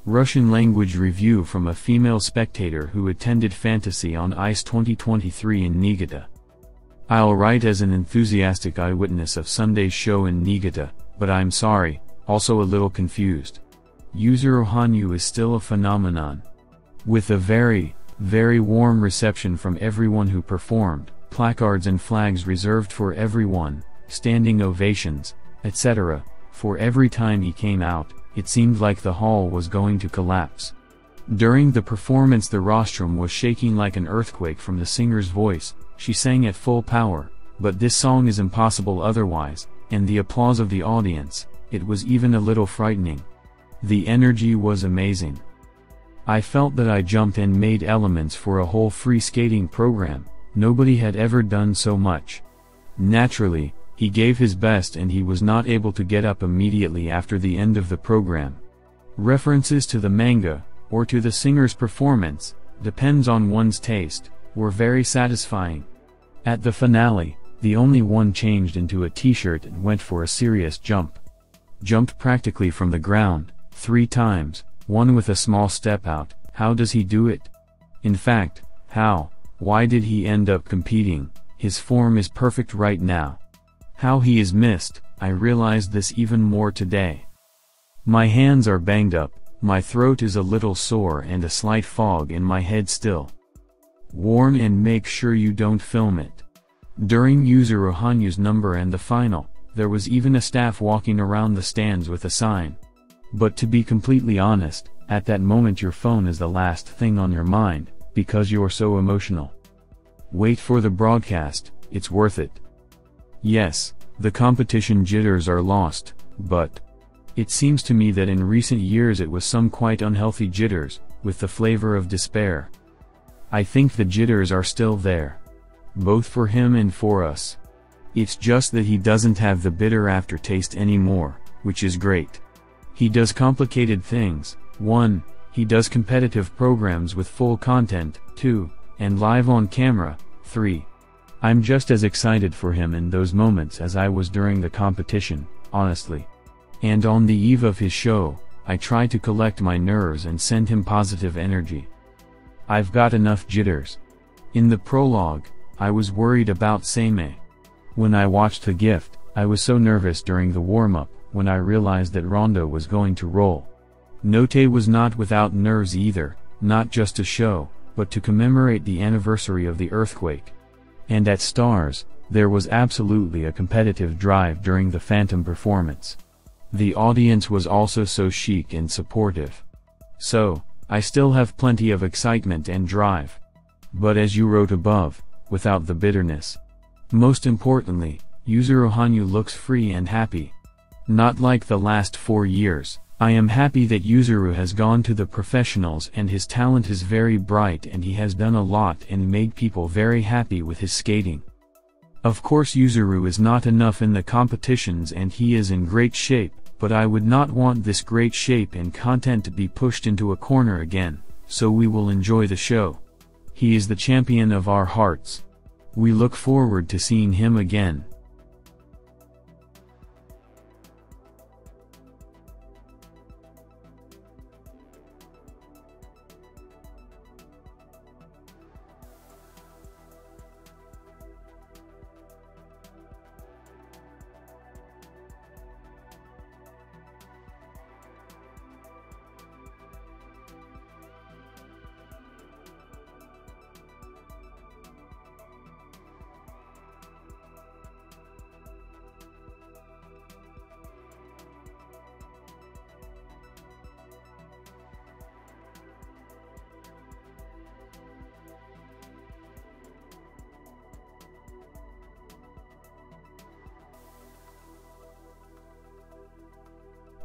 Russian language review from a female spectator who attended Fantasy on Ice 2023 in Niigata. I'll write as an enthusiastic eyewitness of Sunday's show in Niigata, but I'm sorry, also a little confused. Yuzuru Hanyu is still a phenomenon. With a very, very warm reception from everyone who performed, placards and flags reserved for everyone, standing ovations, etc., for every time he came out, it seemed like the hall was going to collapse. During the performance the rostrum was shaking like an earthquake from the singer's voice. She sang at full power, but this song is impossible otherwise, and the applause of the audience, it was even a little frightening. The energy was amazing. I felt that I jumped and made elements for a whole free skating program. Nobody had ever done so much. Naturally, he gave his best and he was not able to get up immediately after the end of the program. References to the manga, or to the singer's performance, depends on one's taste, were very satisfying. At the finale, the only one changed into a t-shirt and went for a serious jump. Jumped practically from the ground, 3 times, one with a small step out. How does he do it? In fact, why did he end up competing? His form is perfect right now. How he is missed, I realized this even more today. My hands are banged up, my throat is a little sore and a slight fog in my head still. Warn and make sure you don't film it. During Yuzuru Hanyu's number and the final, there was even a staff walking around the stands with a sign. But to be completely honest, at that moment your phone is the last thing on your mind, because you're so emotional. Wait for the broadcast, it's worth it. Yes, the competition jitters are lost, but it seems to me that in recent years it was some quite unhealthy jitters, with the flavor of despair. I think the jitters are still there. Both for him and for us. It's just that he doesn't have the bitter aftertaste anymore, which is great. He does complicated things. 1. He does competitive programs with full content. 2. And live on camera. 3. I'm just as excited for him in those moments as I was during the competition, honestly. And on the eve of his show, I try to collect my nerves and send him positive energy. I've got enough jitters. In the prologue, I was worried about Seimei. When I watched The Gift, I was so nervous during the warm-up, when I realized that Rondo was going to roll. Note was not without nerves either, not just to show, but to commemorate the anniversary of the earthquake. And at Stars, there was absolutely a competitive drive during the Phantom performance. The audience was also so chic and supportive. So, I still have plenty of excitement and drive. But as you wrote above, without the bitterness. Most importantly, Yuzuru Hanyu looks free and happy. Not like the last 4 years. I am happy that Yuzuru has gone to the professionals and his talent is very bright and he has done a lot and made people very happy with his skating. Of course Yuzuru is not enough in the competitions and he is in great shape, but I would not want this great shape and content to be pushed into a corner again, so we will enjoy the show. He is the champion of our hearts. We look forward to seeing him again.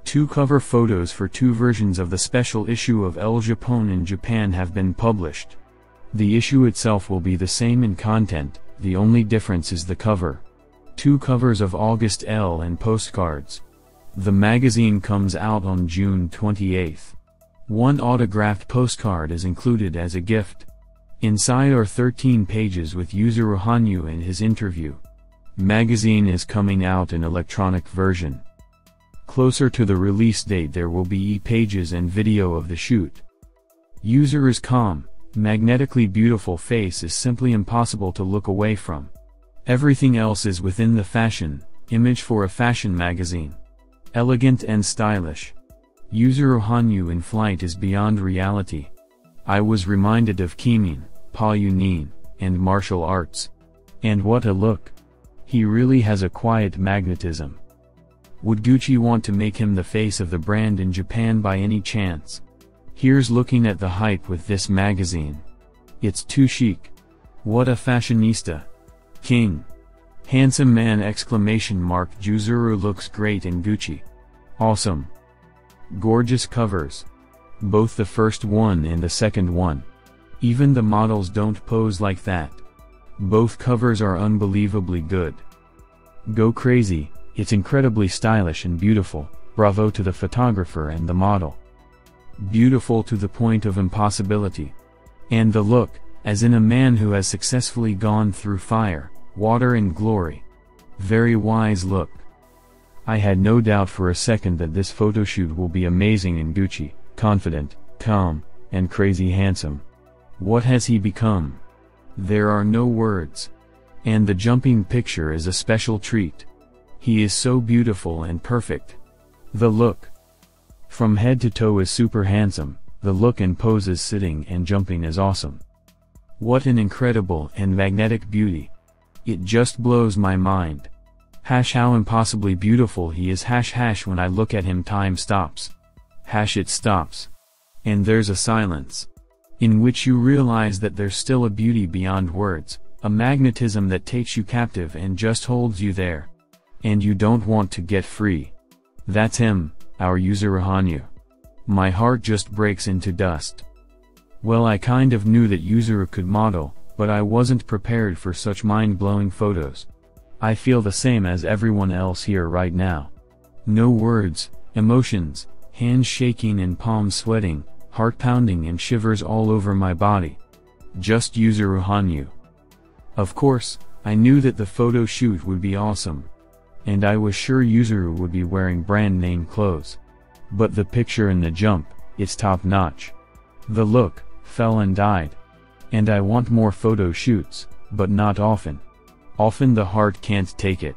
Two cover photos for 2 versions of the special issue of Elle Japon in Japan have been published. The issue itself will be the same in content, the only difference is the cover. 2 covers of August Elle and postcards. The magazine comes out on June 28th. 1 autographed postcard is included as a gift. Inside are 13 pages with Yuzuru Hanyu and his interview. Magazine is coming out in electronic version. Closer to the release date there will be e-pages and video of the shoot. Yuzuru's calm, magnetically beautiful face is simply impossible to look away from. Everything else is within the fashion image for a fashion magazine. Elegant and stylish. Yuzuru Hanyu in flight is beyond reality. I was reminded of Kimin, Pa Yunin, and martial arts. And what a look! He really has a quiet magnetism. Would Gucci want to make him the face of the brand in Japan by any chance? Here's looking at the hype with this magazine. It's too chic. What a fashionista. King. Handsome man! Yuzuru looks great in Gucci. Awesome. Gorgeous covers. Both the first one and the second one. Even the models don't pose like that. Both covers are unbelievably good. Go crazy, it's incredibly stylish and beautiful. Bravo to the photographer and the model. Beautiful to the point of impossibility. And the look, as in a man who has successfully gone through fire, water and glory. Very wise look. I had no doubt for a second that this photoshoot will be amazing in Gucci, confident, calm, and crazy handsome. What has he become? There are no words. And the jumping picture is a special treat. He is so beautiful and perfect. The look. From head to toe is super handsome, the look and poses sitting and jumping is awesome. What an incredible and magnetic beauty. It just blows my mind. How impossibly beautiful he is. When I look at him time stops. It stops. And there's a silence. In which you realize that there's still a beauty beyond words, a magnetism that takes you captive and just holds you there. And you don't want to get free. That's him, our Yuzuru Hanyu. My heart just breaks into dust. Well, I kind of knew that Yuzuru could model, but I wasn't prepared for such mind-blowing photos. I feel the same as everyone else here right now. No words, emotions, hands shaking and palms sweating, heart pounding and shivers all over my body. Just Yuzuru Hanyu. Of course, I knew that the photo shoot would be awesome. And I was sure Yuzuru would be wearing brand name clothes. But the picture and the jump, it's top notch. The look, fell and died. And I want more photo shoots, but not often. Often the heart can't take it.